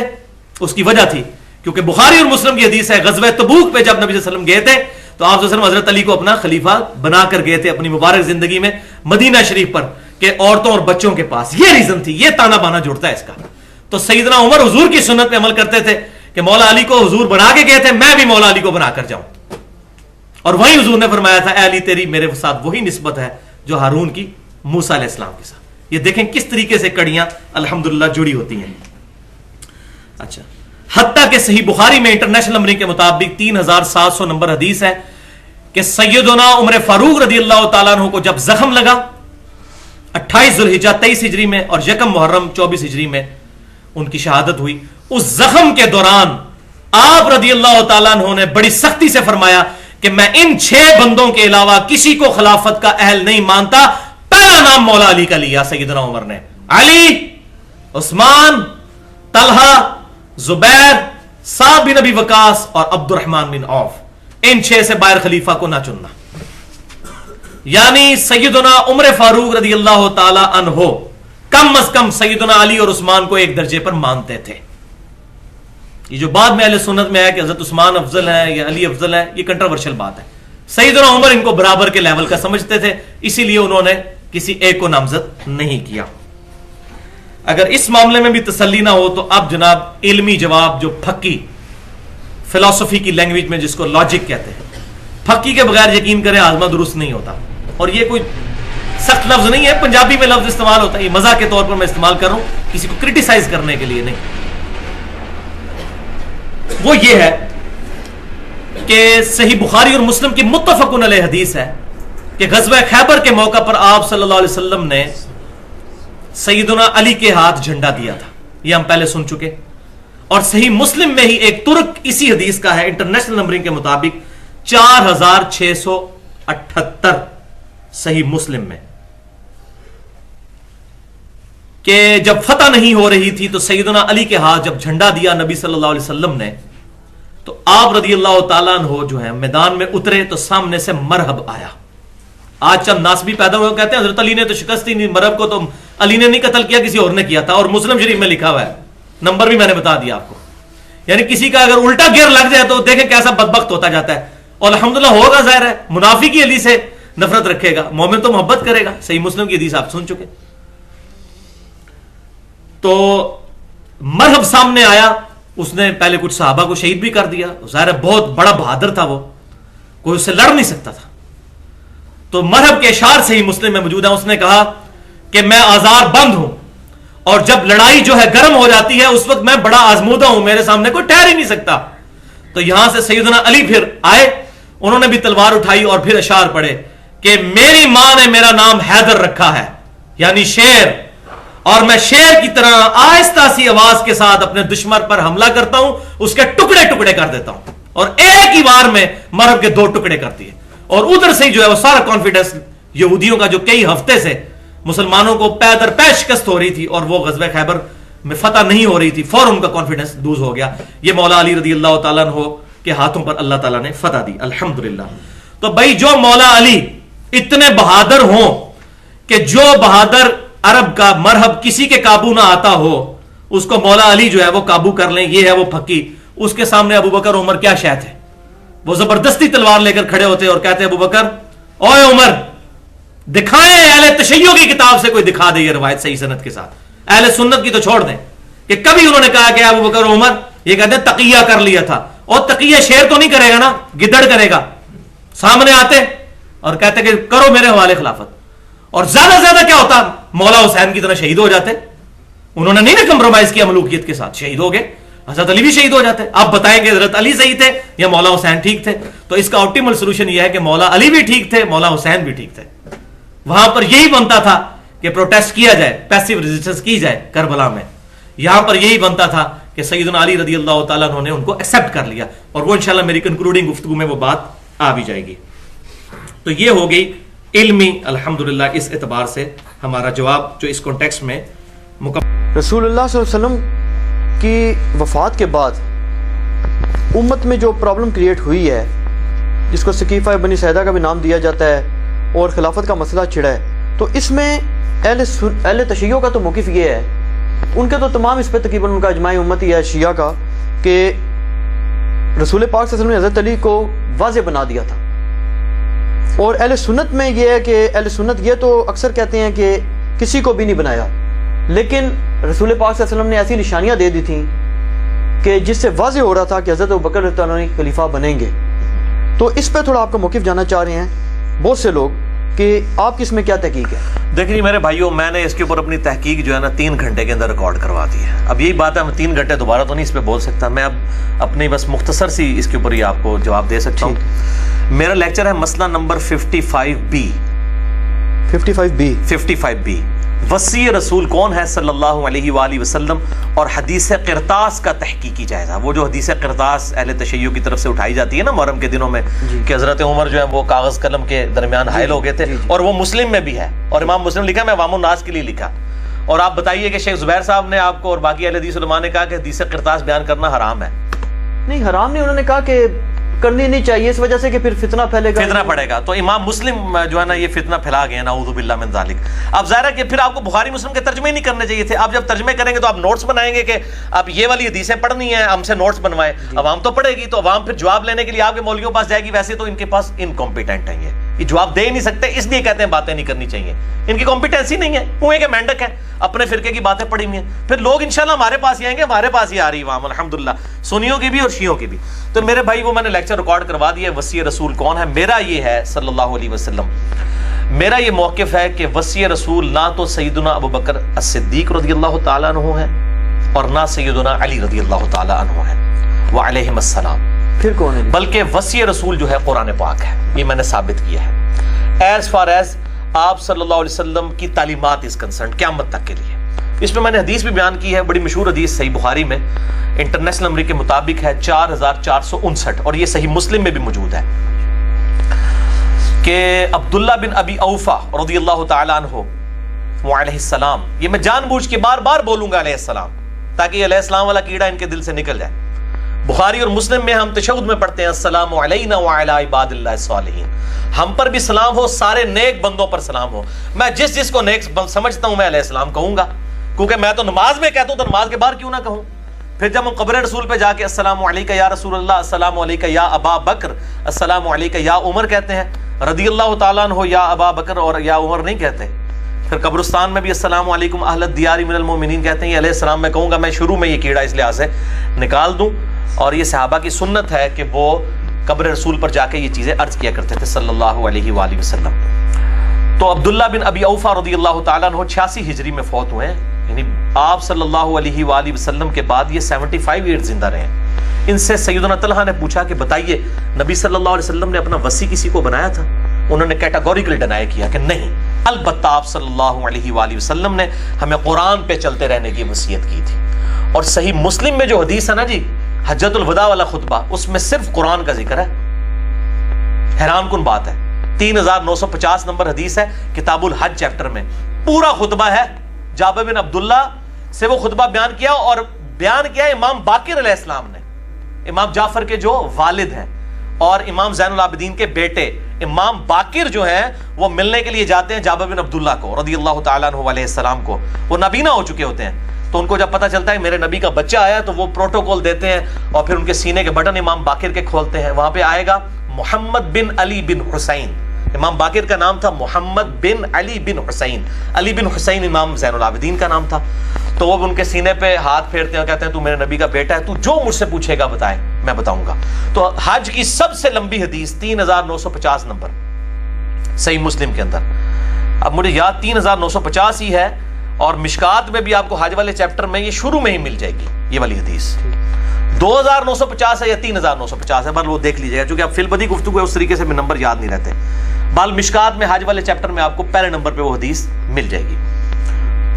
اس کی وجہ تھی کیونکہ بخاری اور مسلم کی حدیث ہے, غزوہ تبوک پہ جب نبی صلی اللہ علیہ وسلم گئے تھے تو آپ صلی اللہ علیہ وسلم حضرت علی کو اپنا خلیفہ بنا کر گئے تھے اپنی مبارک زندگی میں مدینہ شریف پر, کہ عورتوں اور بچوں کے پاس. یہ ریزن تھی, یہ تانا بانا جوڑتا ہے اس کا. تو سیدنا عمر حضور کی سنت پہ عمل کرتے تھے کہ مولا علی کو حضور بنا کے گئے تھے, میں بھی مولا علی کو بنا کر جاؤں. اور وہی حضور نے فرمایا تھا اے علی تیری میرے ساتھ وہی نسبت ہے جو ہارون کی موسیٰ علیہ السلام کے ساتھ. یہ دیکھیں کس طریقے سے کڑیاں الحمدللہ جڑی ہوتی ہیں. اچھا, حتیٰ کہ صحیح بخاری میں انٹرنیشنل نمبرنگ کے مطابق 3700 نمبر حدیث ہے کہ سیدنا عمر فاروق رضی اللہ تعالیٰ عنہ کو جب زخم لگا 28 ذوالحجہ 23 ہجری میں اور یکم محرم 24 ہجری میں ان کی شہادت ہوئی. اس زخم کے دوران آپ رضی اللہ تعالیٰ عنہ نے بڑی سختی سے فرمایا کہ میں ان 6 بندوں کے علاوہ کسی کو خلافت کا اہل نہیں مانتا. پہلا نام مولا علی کا لیا سیدنا عمر نے, علی, عثمان, طلحہ, زبیر, سعد بن ابی وقاص اور عبد الرحمن بن عوف. ان 6 سے باہر خلیفہ کو نہ چننا. یعنی سیدنا عمر فاروق رضی اللہ تعالی عنہ کم از کم سیدنا علی اور عثمان کو ایک درجے پر مانتے تھے. یہ جو بعد میں اہل سنت میں ہے کہ حضرت عثمان افضل ہے یا علی افضل ہے, یہ کنٹروورشل بات ہے. سیدنا عمر ان کو برابر کے لیول کا سمجھتے تھے, اسی لیے انہوں نے کسی ایک کو نامزد نہیں کیا. اگر اس معاملے میں بھی تسلی نہ ہو تو اب جناب علمی جواب جو پھکی فلسفی کی لینگویج میں جس کو لاجک کہتے ہیں, پھکی کے بغیر یقین کریں آزما درست نہیں ہوتا. اور یہ کوئی سخت لفظ نہیں ہے, پنجابی میں لفظ استعمال ہوتا ہے, یہ مزاح کے طور پر میں استعمال کر رہا ہوں, کسی کو کرٹیسائز کرنے کے لیے نہیں. وہ یہ ہے کہ صحیح بخاری اور مسلم کی متفقن علیہ حدیث ہے کہ غزوہ خیبر کے موقع پر آپ صلی اللہ علیہ وسلم نے سیدنا علی کے ہاتھ جھنڈا دیا تھا, یہ ہم پہلے سن چکے. اور صحیح مسلم میں ہی ایک ترک اسی حدیث کا ہے انٹرنیشنل نمبرنگ کے مطابق 4678 صحیح مسلم میں. کہ جب فتح نہیں ہو رہی تھی تو سیدنا علی کے ہاتھ جب جھنڈا دیا نبی صلی اللہ علیہ وسلم نے تو آپ رضی اللہ تعالیٰ عنہ جو ہے میدان میں اترے تو سامنے سے مرہب آیا. آج چند ناسبی پیدا ہوئے کہتے ہیں حضرت علی نے تو شکست ہی نہیں, مرہب کو تو علی نے نہیں قتل کیا, کسی اور نے کیا تھا, اور مسلم شریف میں لکھا ہوا ہے, نمبر بھی میں نے بتا دیا آپ کو. یعنی کسی کا اگر الٹا گیئر لگ جائے تو دیکھیں کیسا بدبخت ہوتا جاتا ہے. اور الحمدللہ ہوگا, ظاہر ہے منافق ہی علی سے نفرت رکھے گا, مومن تو محبت کرے گا. صحیح مسلم کی حدیث آپ سن چکے. تو مرہب سامنے آیا, اس نے پہلے کچھ صحابہ کو شہید بھی کر دیا. ظاہر ہے بہت بڑا بہادر تھا وہ, کوئی اس سے لڑ نہیں سکتا تھا. تو مرہب کے اشعار سے ہی مسلم میں موجود ہے, اس نے کہا کہ میں آزار بند ہوں اور جب لڑائی جو ہے گرم ہو جاتی ہے اس وقت میں بڑا آزمودہ ہوں, میرے سامنے کوئی ٹھہر ہی نہیں سکتا. تو یہاں سے سیدنا علی پھر آئے, انہوں نے بھی تلوار اٹھائی اور پھر اشعار پڑھے کہ میری ماں نے میرا نام حیدر رکھا ہے, یعنی شیر, اور میں شیر کی طرح آہستہ سی آواز کے ساتھ اپنے دشمن پر حملہ کرتا ہوں, اس کے ٹکڑے ٹکڑے کر دیتا ہوں. اور ایک ہی بار میں مرہب کے 2 ٹکڑے کرتی ہے. اور ادھر سے جو ہے وہ سارا کانفیڈنس یہودیوں کا جو کئی ہفتے سے مسلمانوں کو پے در پے شکست ہو رہی تھی اور وہ غزوہ خیبر میں فتح نہیں ہو رہی تھی, فوراً ان کا کانفیڈنس لوز ہو گیا. یہ مولا علی رضی اللہ تعالیٰ عنہ کے ہاتھوں پر اللہ تعالیٰ نے فتح دی الحمدللہ. تو بھائی جو مولا علی اتنے بہادر ہوں کہ جو بہادر عرب کا مرہب کسی کے قابو نہ آتا ہو اس کو مولا علی جو ہے وہ قابو کر لیں, یہ ہے وہ پھکی. اس کے سامنے ابو بکر عمر کیا شے تھے, وہ زبردستی تلوار لے کر کھڑے ہوتے اور کہتے ابو بکر اوے عمر دکھائیں اہل تشیع کی کتاب سے کوئی دکھا دے یہ روایت صحیح سند کے ساتھ, اہل سنت کی تو چھوڑ دیں. کہ کبھی انہوں نے کہا کہ ابو بکر عمر یہ کہتے ہیں تقیہ کر لیا تھا, اور تقیہ شیر تو نہیں کرے گا نا, گدڑ کرے گا. سامنے آتے اور کہتے کہ کرو میرے حوالے خلافت, اور زیادہ زیادہ کیا ہوتا مولا حسین کی طرح شہید ہو جاتے. انہوں نے نہیں نا کمپرومائز کیا ملوکیت کے ساتھ, شہید ہو گئے. حضرت علی بھی شہید ہو جاتے. آپ بتائیں گے حضرت علی صحیح تھے یا مولا حسین ٹھیک تھے؟ تو اس کا آپٹیمل سولوشن یہ ہے کہ مولا علی بھی ٹھیک تھے, مولا حسین بھی ٹھیک تھے. وہاں پر یہی بنتا تھا کہ پروٹیسٹ کیا جائے, پیسیو ریزسٹنس کی جائے کربلا میں. یہاں پر یہی بنتا تھا کہ سیدنا علی رضی اللہ تعالیٰ عنہ نے ان کو ایکسپٹ کر لیا, اور وہ انشاءاللہ میری کنکلوڈنگ گفتگو میں وہ بات آ بھی جائے گی. تو یہ ہو گئی علمی الحمدللہ اس اعتبار سے ہمارا جواب جو اس کانٹیکسٹ میں رسول اللہ صلی اللہ علیہ وسلم کی وفات کے بعد امت میں جو پرابلم کریٹ ہوئی ہے, جس کو سقیفہ بنی سعدہ کا بھی نام دیا جاتا ہے, اور خلافت کا مسئلہ چھڑا ہے, تو اس میں اہل تشیع کا تو موقف یہ ہے, ان کے تو تمام اس پہ تقریباً ان کا اجماع امت ہی ہے شیعہ کا, کہ رسول پاک صلی اللہ علیہ وسلم نے حضرت علی کو واضح بنا دیا تھا. اور اہل سنت میں یہ ہے کہ اہل سنت یہ تو اکثر کہتے ہیں کہ کسی کو بھی نہیں بنایا, لیکن رسول پاک صلی اللہ علیہ وسلم نے ایسی نشانیاں دے دی تھیں کہ جس سے واضح ہو رہا تھا کہ حضرت ابوبکر رضی اللہ عنہ خلیفہ بنیں گے. تو اس پہ تھوڑا آپ کا موقف جاننا چاہ رہے ہیں بہت سے لوگ کہ آپ کی اس میں کیا تحقیق ہے؟ دیکھیے میرے بھائیوں, میں نے اس کے اوپر اپنی تحقیق جو ہے نا 3 گھنٹے کے اندر ریکارڈ کروا دی ہے. اب یہی بات ہے, میں 3 گھنٹے دوبارہ تو نہیں اس پہ بول سکتا, میں اب اپنی بس مختصر سی اس کے اوپر ہی آپ کو جواب دے سکتا ہوں. میرا لیکچر ہے مسئلہ نمبر 55B. 55B وصی رسول کون ہے صلی اللہ علیہ وآلہ وسلم اور حدیث قرطاس کا تحقیقی جائزہ. وہ جو حدیث قرطاس اہل تشیع کی طرف سے اٹھائی جاتی ہے نا محرم کے دنوں میں, کہ حضرت عمر جو ہے وہ کاغذ قلم کے درمیان حائل ہو گئے تھے, اور وہ مسلم میں بھی ہے, اور امام مسلم لکھا, میں عوام الناس کے لیے لکھا. اور آپ بتائیے کہ شیخ زبیر صاحب نے آپ کو اور باقی اہل حدیث علماء نے کہا کہ حدیث قرطاس بیان کرنا حرام ہے. نہیں حرام نہیں, انہوں نے کہا کہ کرنی نہیں چاہیے اس وجہ سے کہ پھر فتنہ پھیلے گا, فتنہ پڑے گا. تو امام مسلم جو ہے نا یہ فتنہ پھیلا گئے, نعوذ باللہ من ذالک. اب ظاہر ہے کہ پھر آپ کو بخاری مسلم کے ترجمے نہیں کرنے چاہیے تھے. آپ جب ترجمے کریں گے تو آپ نوٹس بنائیں گے کہ آپ یہ والی حدیثیں پڑھنی ہیں, ہم سے نوٹس بنوائیں. عوام تو پڑھے گی, تو عوام پھر جواب لینے کے لیے آپ کے مولویوں کے پاس جائے گی. ویسے تو ان کے پاس انکمپیٹنٹ ہیں, یہ جواب دے ہی نہیں سکتے, اس لیے کہتے ہیں باتیں نہیں کرنی چاہیے. ان کی کمپیٹنسی نہیں ہے, کنویں کے مینڈک ہے, اپنے فرقے کی باتیں پڑھی ہوئی ہیں. پھر لوگ انشاءاللہ ہمارے پاس ہی آئیں گے, ہمارے پاس ہی آ رہی عوام الحمدللہ, سنیوں کی بھی اور شیعوں کی بھی. تو میرے بھائی وہ میں نے لیکچر ریکارڈ کروا دیا. وصی رسول کون ہے؟ میرا یہ ہے صلی اللہ علیہ وسلم, میرا یہ موقف ہے کہ وصی رسول نہ تو سیدنا ابوبکر الصدیق رضی اللہ تعالیٰ عنہ ہے, اور نہ سیدنا علی رضی اللہ تعالیٰ عنہ ہے وعلیہم السلام. پھر کون ہے؟ بلکہ وصی رسول جو ہے قرآن پاک ہے. یہ میں نے ثابت کیا ہے ایز فار ایز آپ صلی اللہ علیہ وسلم کی تعلیمات از کنسرنڈ قیامت تک کے لیے. اس میں نے حدیث بھی بیان کی ہے, بڑی مشہور حدیث صحیح بخاری میں انٹرنیشنل نمبر کے مطابق ہے 4459, اور یہ صحیح مسلم میں بھی موجود ہے, کہ عبداللہ بن ابی اوفا رضی اللہ تعالیٰ عنہ علیہ السلام، یہ میں جان بوجھ کے بار بار بولوں گا علیہ السلام، تاکہ علیہ السلام والا کیڑا ان کے دل سے نکل جائے۔ بخاری اور مسلم میں ہم تشہد میں پڑھتے ہیں السلام علینا وعلی عباد اللہ الصالحین، ہم پر بھی سلام ہو، سارے نیک بندوں پر سلام ہو۔ میں جس کو نیک سمجھتا ہوں میں علیہ السلام کہوں گا، کیونکہ میں تو نماز میں کہتا ہوں، تو نماز کے بعد کیوں نہ کہوں؟ پھر جب ہم قبر رسول پہ جا کے السلام علیکہ یا رسول اللہ، السلام علیکہ یا ابا بکر، السلام علیکہ یا عمر کہتے ہیں، رضی اللہ تعالیٰ عنہ یا ابا بکر اور یا عمر نہیں کہتے۔ پھر قبرستان میں بھی السلام علیکم اہل الدیار من المؤمنین کہتے ہیں، یہ علیہ السلام میں کہوں گا۔ میں شروع میں یہ کیڑا اس لحاظ سے نکال دوں، اور یہ صحابہ کی سنت ہے کہ وہ قبر رسول پر جا کے یہ چیزیں عرض کیا کرتے تھے صلی اللہ علیہ وآلہ وسلم۔ تو عبداللہ بن ابی اوفا رضی اللہ تعالیٰ عنہ 86 ہجری میں فوت ہوئے ہیں، یعنی آپ صلی اللہ علیہ وآلہ وسلم کے بعد یہ 75 ایئر زندہ رہے ہیں۔ ان سے سیدنا طلحہ نے پوچھا کہ بتائیے نبی صلی اللہ علیہ وسلم نے اپنا وصی کسی کو بنایا تھا؟ انہوں نے کیٹاگوریکلی ڈینائی کیا کہ نہیں، البتہ آپ صلی اللہ علیہ وآلہ وسلم نے ہمیں قرآن پہ چلتے رہنے کی وصیت کی تھی۔ اور صحیح مسلم میں جو حدیث ہے نا جی، حجۃ الوداع والا خطبہ، اس میں صرف قرآن کا ذکر ہے۔ حیران کن بات ہے، 3950 نمبر حدیث ہے کتاب الحج چیپٹر میں، پورا خطبہ ہے۔ جابر بن عبداللہ سے وہ خطبہ بیان کیا، اور بیان کیا امام باقر علیہ السلام نے، امام جعفر کے جو والد ہیں اور امام زین العابدین کے بیٹے امام باقر جو ہیں، وہ ملنے کے لیے جاتے ہیں جابر بن عبداللہ کو رضی اللہ تعالیٰ عنہ علیہ السلام کو۔ وہ نابینا ہو چکے ہوتے ہیں، تو ان کو جب پتہ چلتا ہے میرے نبی کا بچہ آیا تو وہ پروٹوکول دیتے ہیں، اور پھر ان کے سینے کے بٹن امام باقر کے کھولتے ہیں۔ وہاں پہ آئے گا محمد بن علی بن حسین، امام باقر کا نام تھا محمد بن علی بن حسین، علی بن حسین امام زین العابدین کا نام تھا۔ تو وہ ان کے سینے پہ ہاتھ پھیرتے ہیں اور کہتے ہیں تو میرے نبی کا بیٹا ہے، تو جو مجھ سے پوچھے گا بتائے میں بتاؤں گا۔ تو حج کی سب سے لمبی حدیث 3950 نمبر صحیح مسلم کے اندر، اب مجھے یاد 3950 ہی ہے، اور مشکات میں بھی آپ کو حج والے چیپٹر میں یہ شروع میں ہی مل جائے گی یہ والی حدیث۔ 2950 ہے یا 3950 ہے، بل وہ دیکھ لیجیے گا، چونکہ اب فی البدی گفتگو ہے اس طریقے سے میں نمبر یاد نہیں رہتے۔ بال مشکات میں حج والے چیپٹر میں آپ کو پہلے نمبر پہ وہ حدیث مل جائے گی۔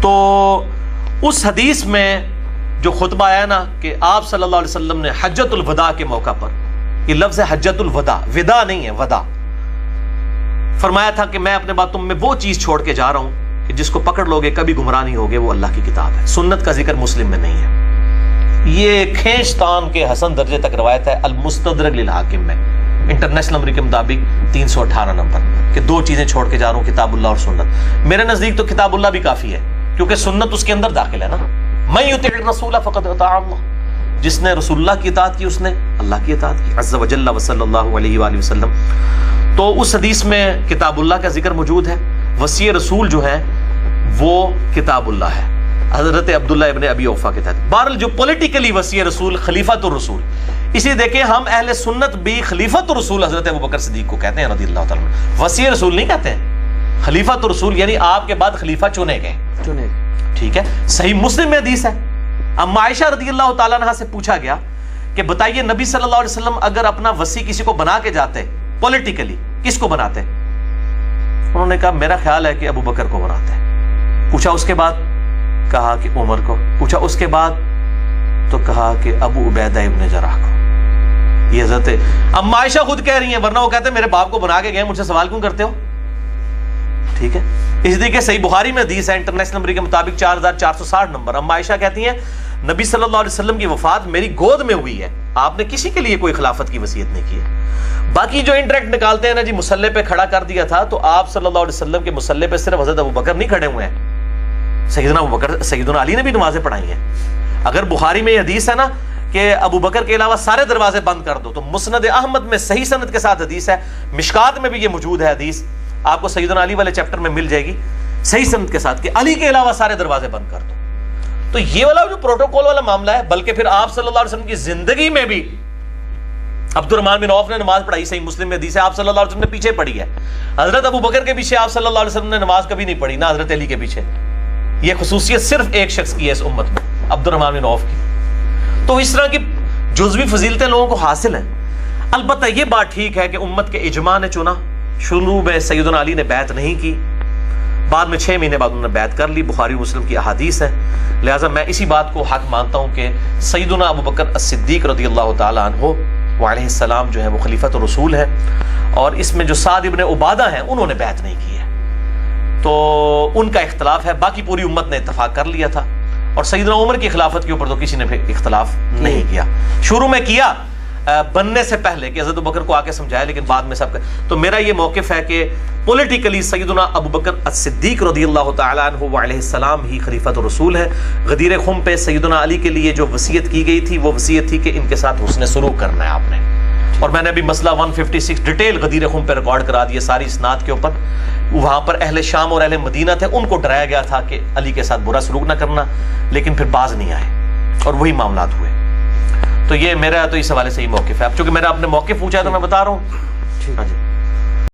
تو اس حدیث میں جو خطبہ آیا نا کہ آپ صلی اللہ علیہ وسلم نے حجۃ الوداع کے موقع پر، یہ لفظ ہے حجۃ الوداع، ودا نہیں ہے ودا، فرمایا تھا کہ میں اپنے بعد تم میں وہ چیز چھوڑ کے جا رہا ہوں کہ جس کو پکڑ لوگے کبھی گمراہ نہیں ہوگے، وہ اللہ کی کتاب ہے۔ سنت کا ذکر مسلم میں نہیں ہے، یہ کھینچتان کے حسن درجے تک روایت ہے المستدرک للحاکم میں، انٹرنیشنل نمبر کے مطابق 318 نمبر، کہ دو چیزیں چھوڑ کے جا رہا ہوں، کتاب اللہ اور سنت۔ میرے نزدیک تو کتاب اللہ بھی کافی ہے، کیونکہ سنت اس کے اندر داخل ہے نا، من یطع الرسول فقد اطاع اللہ، جس نے رسول اللہ کی اطاعت کی اس نے اللہ کی اطاعت کی عز وجل وصلی اللہ علیہ وآلہ وسلم۔ تو اس حدیث میں کتاب اللہ کا ذکر موجود ہے، وصی رسول جو ہے وہ کتاب اللہ ہے حضرت عبداللہ ابن ابی اوفا کے تحت۔ بہرحال جو پولیٹیکلی وصی رسول خلیفۃ الرسول، اسی دیکھیں ہم اہل سنت بھی خلیفۃ الرسول حضرت ابوبکر صدیق کو کہتے ہیں رضی اللہ تعالیٰ عنہ، وصی رسول نہیں کہتے ہیں، خلیفۃ الرسول یعنی آپ کے بعد خلیفہ چنے گئے۔ ٹھیک ہے، صحیح مسلم میں حدیث ہے، اما عائشہ رضی اللہ تعالیٰ عنہ سے پوچھا گیا کہ بتائیے نبی صلی اللہ علیہ وسلم اگر اپنا وصی کسی کو بنا کے جاتے پولیٹیکلی کس کو بناتے؟ انہوں نے کہا میرا خیال ہے کہ ابو بکر کو بناتے ہیں۔ پوچھا اس کے بعد، کہا کہ عمر کو۔ پوچھا اس کے بعد تو کہا کہ ابو عبیدہ ابن جراح کو۔ یہ حضرت اما عائشہ خود کہہ رہی ہیں، ورنہ وہ کہتے ہیں میرے باپ کو بنا کے گئے، مجھ سے سوال کیوں کرتے ہو؟ ٹھیک ہے، اس لیے کہ صحیح بخاری میں حدیث ہے انٹرنیشنل نمبر کے مطابق 4460 نمبر، اما عائشہ کہتی ہیں نبی صلی اللہ علیہ وسلم کی وفات میری گود میں ہوئی ہے، آپ نے کسی کے لیے کوئی خلافت کی وصیت نہیں کی ہے۔ باقی جو انڈائریکٹ نکالتے ہیں نا جی مصلے پہ کھڑا کر دیا تھا، تو آپ صلی اللہ علیہ وسلم کے مصلے پہ صرف حضرت ابو بکر نہیں کھڑے ہوئے ہیں، سیدنا ابو بکر سیدنا علی نے بھی نمازیں پڑھائی ہیں۔ اگر بخاری میں یہ حدیث ہے نا کہ ابو بکر کے علاوہ سارے دروازے بند کر دو، تو مسند احمد میں صحیح سند کے ساتھ حدیث ہے، مشکات میں بھی یہ موجود ہے حدیث، آپ کو سیدنا علی والے چیپٹر میں مل جائے گی صحیح سند کے ساتھ کہ علی کے علاوہ سارے دروازے بند کر دو۔ تو یہ والا جو پروٹوکول والا معاملہ ہے، بلکہ پھر آپ صلی اللہ علیہ وسلم کی زندگی میں بھی عبد الرحمن بن عوف نے نماز پڑھائی، صحیح مسلم میں حدیث ہے، آپ صلی اللہ علیہ وسلم نے پیچھے پڑھی ہے۔ حضرت ابو بکر کے پیچھے آپ صلی اللہ علیہ وسلم نے نماز کبھی نہیں پڑھی، نہ حضرت علی کے پیچھے۔ یہ خصوصیت صرف ایک شخص کی ہے اس امت میں، عبد الرحمن بن عوف کی۔ تو اس طرح کی جزوی فضیلتیں لوگوں کو حاصل ہیں۔ البتہ یہ بات ٹھیک ہے کہ امت کے اجماع نے چنا، شروع میں سیدنا علی نے بیعت نہیں کی، بعد میں 6 مہینے بعد انہوں نے بیعت کر لی، بخاری مسلم کی احادیث ہیں۔ لہٰذا میں اسی بات کو حق مانتا ہوں کہ سیدنا ابو بکر الصدیق رضی اللہ تعالیٰ عنہ وعلیہ السلام جو ہے وہ خلیفۃ الرسول ہے، اور اس میں جو سعد ابن عبادہ ہیں انہوں نے بیعت نہیں کی ہے۔ تو ان کا اختلاف ہے، باقی پوری امت نے اتفاق کر لیا تھا، اور سیدنا عمر کی خلافت کے اوپر تو کسی نے پھر اختلاف نہیں کیا. شروع میں کیا بننے سے پہلے کہ حضرت ابوبکر کو آ کے سمجھایا، لیکن بعد میں سب کا. تو میرا یہ موقف ہے کہ پولیٹیکلی سیدنا ابوبکر الصدیق رضی اللہ تعالیٰ عنہ وعلیہ السلام ہی خلیفۃ الرسول ہے. غدیر خم پہ سیدنا علی کے لیے جو وصیت کی گئی تھی وہ وصیت تھی کہ ان کے ساتھ حسن سلوک کرنا ہے آپ نے، اور میں نے ابھی مسئلہ 156 ڈیٹیل غدیر خم پہ ریکارڈ کرا دیا ساری اسناد کے اوپر. وہاں پر اہل شام اور اہل مدینہ تھے، ان کو ڈرایا گیا تھا کہ علی کے ساتھ برا سلوک نہ کرنا، لیکن پھر باز نہیں آئے اور وہی معاملات ہوئے. تو یہ میرا تو اس حوالے سے ہی موقف ہے. اب چونکہ میرا آپ نے موقف پوچھا ہے تو میں بتا رہا ہوں. ہاں جی.